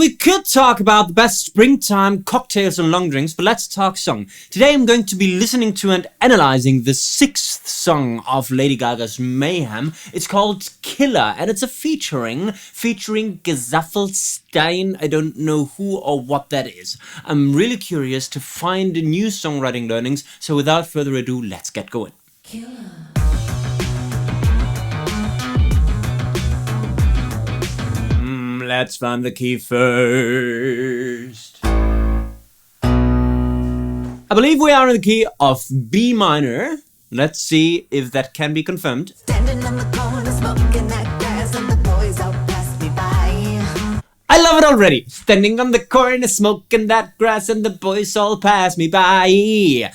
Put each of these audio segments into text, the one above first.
we could talk about the best springtime cocktails and long drinks, but let's talk song. Today I'm going to be listening to and analyzing the sixth song of Lady Gaga's Mayhem. It's called Killah, and it's a featuring Gesaffelstein. I don't know who or what that is. I'm really curious to find new songwriting learnings, so without further ado, let's get going. Killah. Let's find the key first. I believe we are in the key of B minor. Let's see if that can be confirmed. Standing on the corner, smoking that grass, and the boys all pass me by. I love it already. Standing on the corner, smoking that grass, and the boys all pass me by.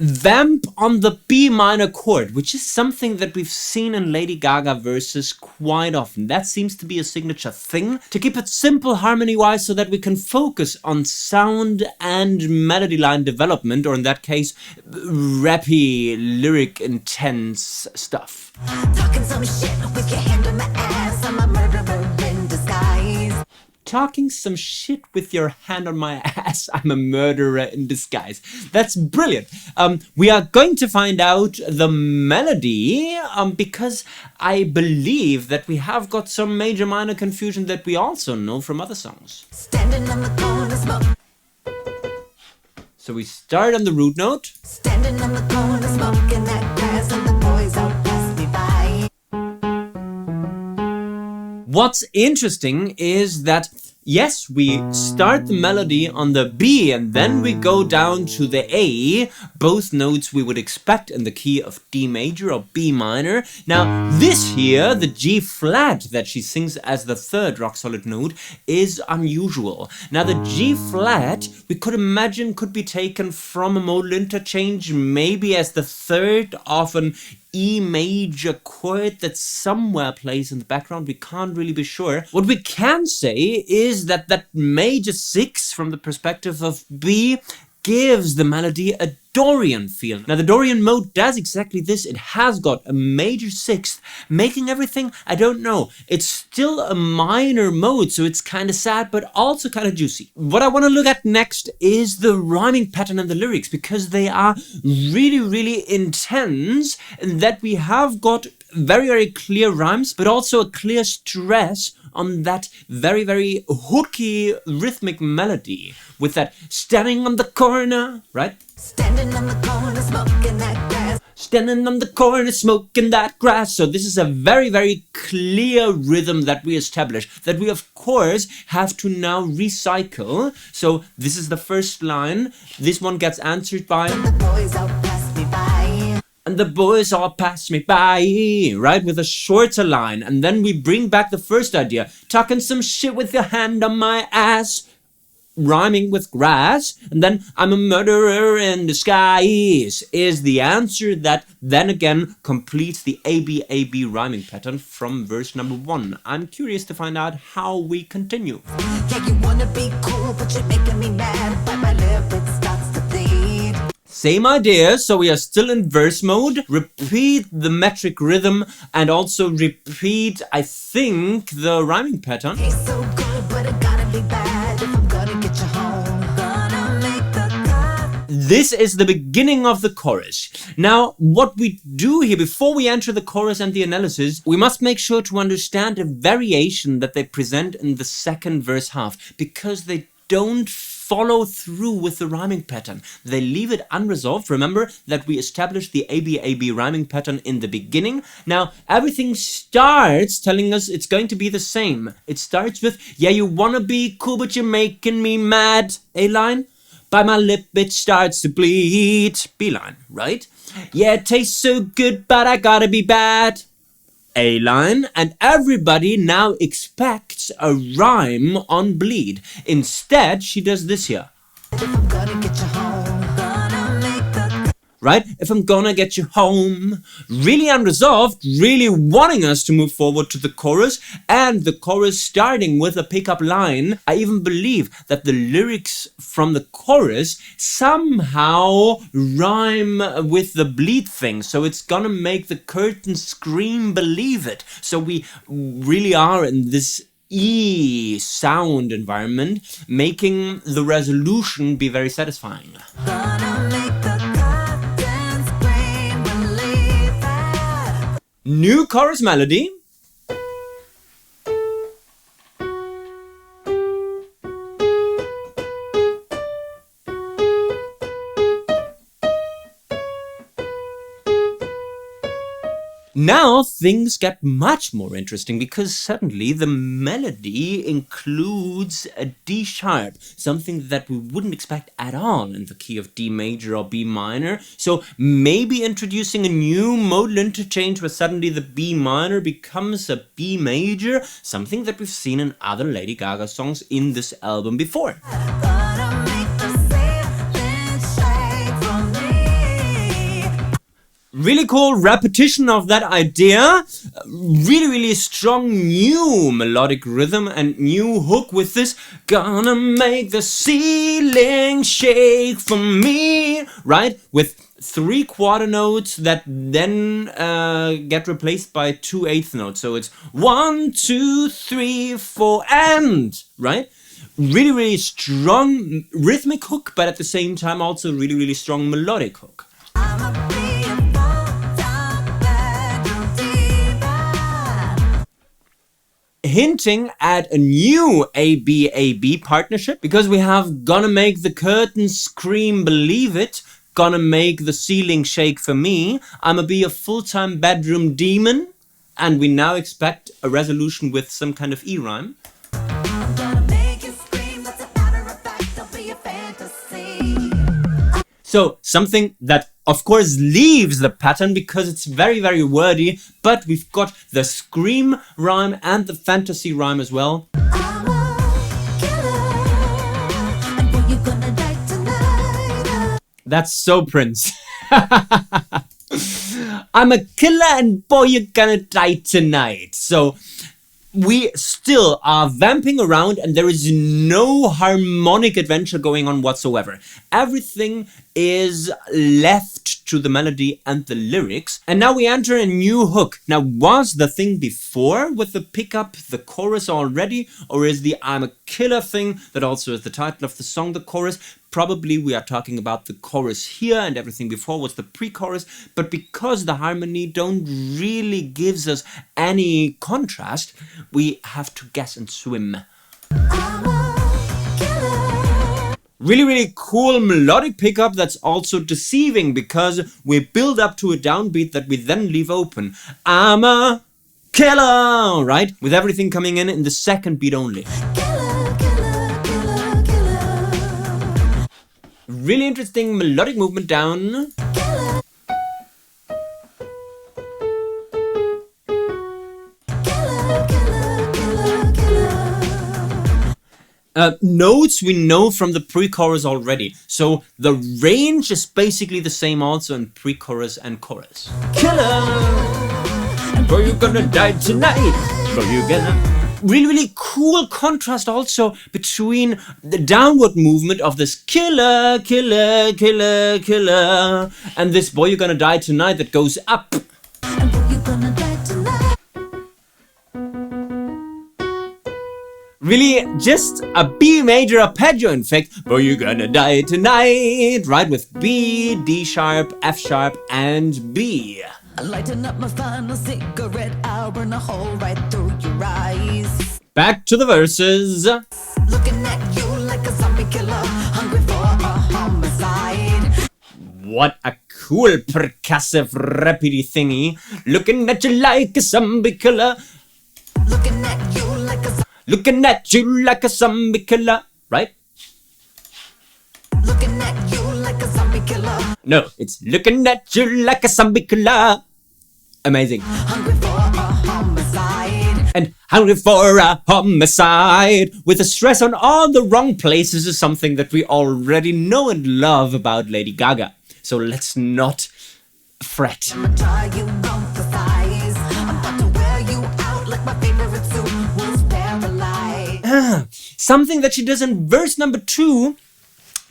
Vamp on the B minor chord, which is something that we've seen in Lady Gaga verses quite often. That seems to be a signature thing. To keep it simple harmony-wise so that we can focus on sound and melody line development, or in that case, rappy, lyric, intense stuff. Talking some shit with your hand on my ass, I'm a murderer in disguise. Talking some shit with your hand on my ass, I'm a murderer in disguise. That's brilliant. We are going to find out the melody because I believe that we have got some major minor confusion that we also know from other songs. Standing on the corner, smoking. So we start on the root note. Standing on the corner, smoking that grass, and the boys all pass me by. What's interesting is that, yes, we start the melody on the B and then we go down to the A, both notes we would expect in the key of D major or B minor. Now, this here, the G flat that she sings as the third rock solid note, is unusual. Now, the G flat, we could imagine could be taken from a modal interchange, maybe as the third of an E major chord that somewhere plays in the background. We can't really be sure. What we can say is that that major 6 from the perspective of B gives the melody a Dorian feel. Now the Dorian mode does exactly this. It has got a major 6th, making everything, I don't know, it's still a minor mode, so it's kind of sad but also kind of juicy. What I want to look at next is the rhyming pattern and the lyrics, because they are really intense, and that we have got very clear rhymes but also a clear stress on that very hooky rhythmic melody with that standing on the corner, right? Standing on the corner, smoking that grass. Standing on the corner, smoking that grass. So this is a very clear rhythm that we establish, that we of course have to now recycle. So this is the first line. This one gets answered by... And the boys all pass me by. And the boys all pass me by, right? With a shorter line. And then we bring back the first idea. Talking some shit with your hand on my ass. Rhyming with grass. And then I'm a murderer in disguise is the answer that then again completes the ABAB rhyming pattern from verse number 1. I'm curious to find out how we continue. Yeah, you wanna be cool, but you're making me mad. But my lip, it starts to bleed. Same idea, so we are still in verse mode. Repeat the metric rhythm and also repeat, I think, the rhyming pattern. Tastes so good, but it gotta be bad if I'm gonna get you home. Gonna make the cut. This is the beginning of the chorus. Now, what we do here, before we enter the chorus and the analysis, we must make sure to understand a variation that they present in the second verse half, because they don't follow through with the rhyming pattern. They leave it unresolved. Remember that we established the ABAB rhyming pattern in the beginning. Now, everything starts telling us it's going to be the same. It starts with, yeah, you wanna be cool, but you're making me mad. A line. By my lip, it starts to bleed. B line, right? Yeah, it tastes so good, but I gotta be bad. A line, and everybody now expects a rhyme on bleed. Instead, she does this here. If I'm gonna get you home, gonna make the right? If I'm gonna get you home. Really unresolved, really wanting us to move forward to the chorus, and the chorus starting with a pickup line. I even believe that the lyrics from the chorus somehow rhyme with the bleed thing, so it's gonna make the curtain scream believe it. So we really are in this E sound environment, making the resolution be very satisfying. Gonna make the curtains scream, believe that. New chorus melody. Now things get much more interesting because suddenly the melody includes a D sharp, something that we wouldn't expect at all in the key of D major or B minor. So maybe introducing a new modal interchange where suddenly the B minor becomes a B major, something that we've seen in other Lady Gaga songs in this album before. Gonna make the ceiling shake for me. Really cool repetition of that idea. Really strong new melodic rhythm and new hook with this. Gonna make the ceiling shake for me. Right? With 3 quarter notes that then get replaced by 2 eighth notes. So it's 1, 2, 3, 4, and. Right? Really strong rhythmic hook, but at the same time also really strong melodic hook. I'ma be a full-time bedroom diva. Hinting at a new ABAB partnership, because we have Gonna Make the Curtains Scream Believe It, Gonna Make the Ceiling Shake for Me, I'ma Be a Full-Time Bedroom Demon, and we now expect a resolution with some kind of E rhyme. I'm gonna make you scream, that's a matter of fact, don't be a fantasy. So something that of course leaves the pattern because it's very wordy, but we've got the scream rhyme and the fantasy rhyme as well. I'm a killer, and boy, you're gonna die tonight. That's so Prince. I'm a killer and boy, you're gonna die tonight. So we still are vamping around and there is no harmonic adventure going on whatsoever. Everything is left to the melody and the lyrics. And now we enter a new hook. Now, was the thing before with the pickup the chorus already? Or is the I'm a killer thing that also is the title of the song the chorus? Probably we are talking about the chorus here and everything before was the pre-chorus, but because the harmony don't really gives us any contrast, we have to guess and swim. I'm a killer. Really cool melodic pickup that's also deceiving because we build up to a downbeat that we then leave open. I'm a killer, right? With everything coming in the second beat only. Killer, killer, killer, killer. Really interesting melodic movement down. Killer. Killer, killer, killer, killer. Notes we know from the pre-chorus already. So the range is basically the same also in pre-chorus and chorus. Killer, boy, you're gonna die tonight. Boy, you're gonna... Really cool contrast also between the downward movement of this killer, killer, killer, killer, and this boy, you're gonna die tonight that goes up. And boy, you're gonna die tonight. Really just a B major arpeggio in fact. Boy, you're gonna die tonight, right? With B, D sharp, F sharp, and B. Lighten up my final cigarette, I'll burn a hole right through your eyes. Back to the verses. Looking at you like a zombie killer, hungry for a homicide. What a cool percussive rappity thingy. Looking at you like a zombie killer. Looking at you like a Looking at you like a zombie killer. Right? Looking at you like a zombie killer, No, it's looking at you like a zombie killer. Amazing. hungry for a homicide. And hungry for a homicide. With a stress on all the wrong places is something that we already know and love about Lady Gaga. So let's not fret. I'ma try you on for size. I'm about to wear you out like my favorite suit was paralyzed. Something that she does in verse number 2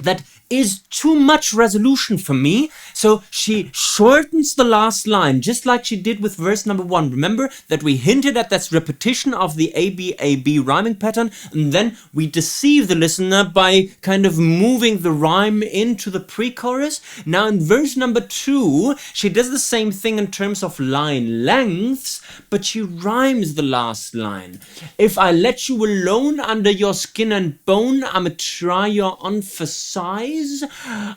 that is too much resolution for me. So she shortens the last line, just like she did with verse number 1. Remember that we hinted at this repetition of the A-B rhyming pattern, and then we deceive the listener by kind of moving the rhyme into the pre-chorus. Now in verse number 2, she does the same thing in terms of line lengths, but she rhymes the last line. If I let you alone under your skin and bone, I'ma try your on for size.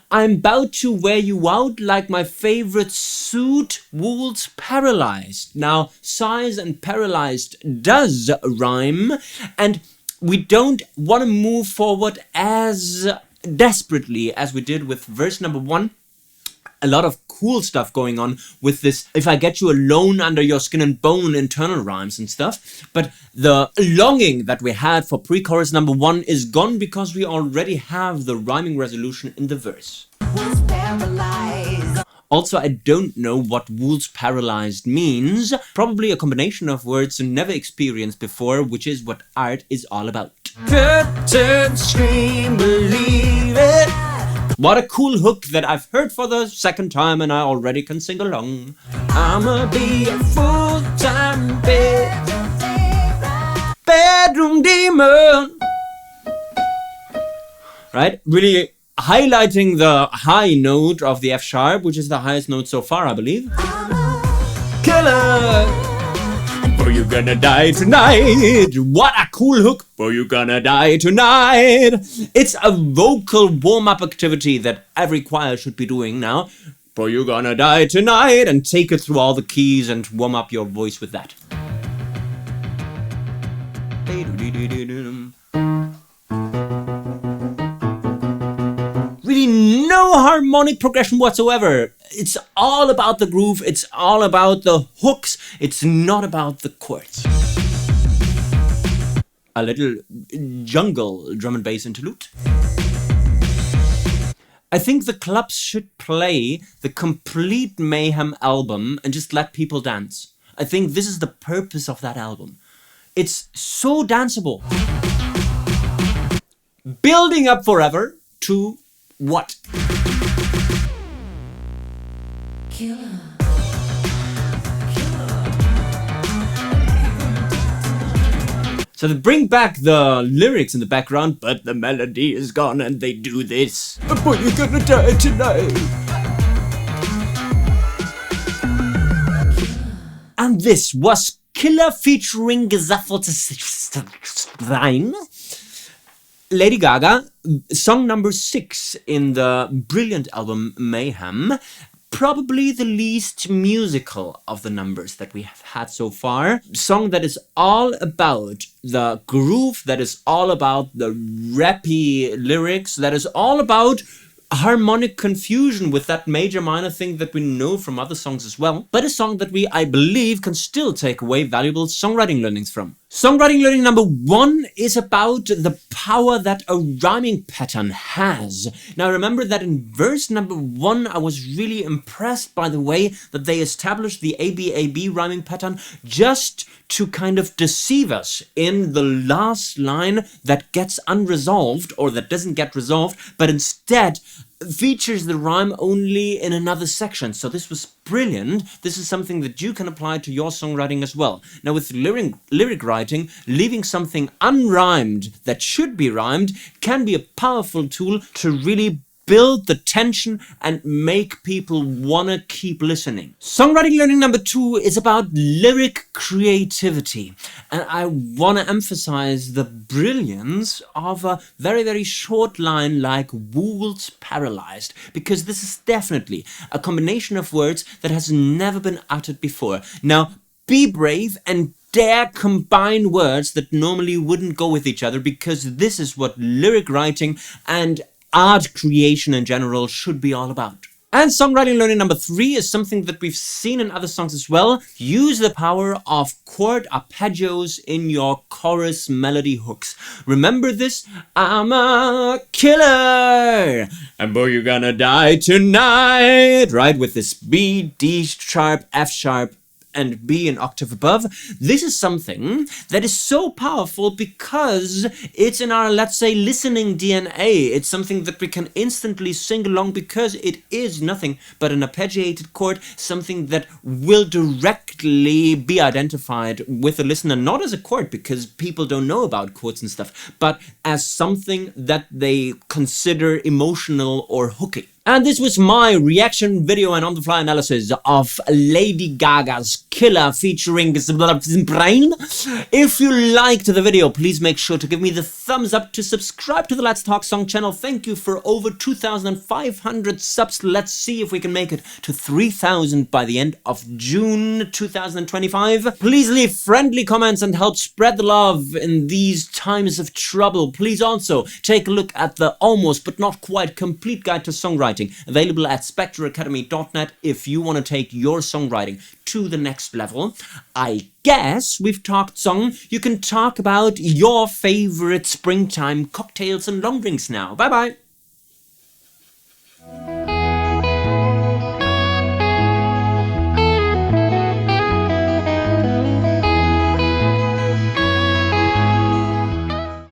I'm about to wear you out like my favorite suit, wool's paralyzed. Now, size and paralyzed does rhyme, and we don't want to move forward as desperately as we did with verse number 1. A lot of cool stuff going on with this if I get you alone under your skin and bone internal rhymes and stuff. But the longing that we had for pre-chorus number 1 is gone because we already have the rhyming resolution in the verse. Also, I don't know what wool's paralyzed means. Probably a combination of words never experienced before, which is what art is all about. Curtain, scream, believe it. What a cool hook that I've heard for the second time and I already can sing along. I'ma be a full-time bedroom demon. Right? Really highlighting the high note of the F sharp, which is the highest note so far, I believe. Killah! Oh, you're gonna die tonight. What a cool hook. Oh, you're gonna die tonight. It's a vocal warm-up activity that every choir should be doing now. Oh, you're gonna die tonight. And take it through all the keys and warm up your voice with that. Really no harmonic progression whatsoever. It's all about the groove, it's all about the hooks, it's not about the chords. A little jungle drum and bass interlude. I think the clubs should play the complete Mayhem album and just let people dance. I think this is the purpose of that album. It's so danceable. Building up forever to what? Killah. So they bring back the lyrics in the background, but the melody is gone and they do this. Boy, you're gonna die tonight. And this was Killah featuring Gesaffelstein. Lady Gaga, song number 6 in the brilliant album Mayhem. Probably the least musical of the numbers that we have had so far. Song that is all about the groove, that is all about the rappy lyrics, that is all about harmonic confusion with that major minor thing that we know from other songs as well. But a song that we, I believe, can still take away valuable songwriting learnings from. Songwriting learning number 1 is about the power that a rhyming pattern has. Now remember that in verse number 1 I was really impressed by the way that they established the A-B rhyming pattern just to kind of deceive us in the last line that gets unresolved or that doesn't get resolved, but instead features the rhyme only in another section. So this was brilliant. This is something that you can apply to your songwriting as well. Now with lyric writing, leaving something unrhymed that should be rhymed can be a powerful tool to really build the tension and make people wanna keep listening. Songwriting learning number 2 is about lyric creativity. And I wanna emphasize the brilliance of a very, very short line like "wool's paralyzed," because this is definitely a combination of words that has never been uttered before. Now, be brave and dare combine words that normally wouldn't go with each other, because this is what lyric writing and art creation in general should be all about. And songwriting learning number 3 is something that we've seen in other songs as well. Use the power of chord arpeggios in your chorus melody hooks. Remember this? I'm a killer, and boy, you're gonna die tonight. Right, with this B, D sharp, F sharp, and B an octave above. This is something that is so powerful because it's in our, let's say, listening DNA. It's something that we can instantly sing along because it is nothing but an arpeggiated chord, something that will directly be identified with the listener, not as a chord because people don't know about chords and stuff, but as something that they consider emotional or hooky. And this was my reaction video and on-the-fly analysis of Lady Gaga's Killah featuring Gesaffelstein. If you liked the video, please make sure to give me the thumbs up, to subscribe to the Let's Talk Song channel. Thank you for over 2,500 subs. Let's see if we can make it to 3,000 by the end of June 2025. Please leave friendly comments and help spread the love in these times of trouble. Please also take a look at the almost but not quite complete guide to songwriting, available at spectreacademy.net if you want to take your songwriting to the next level. I guess we've talked song. You can talk about your favorite springtime cocktails and long drinks now. Bye bye.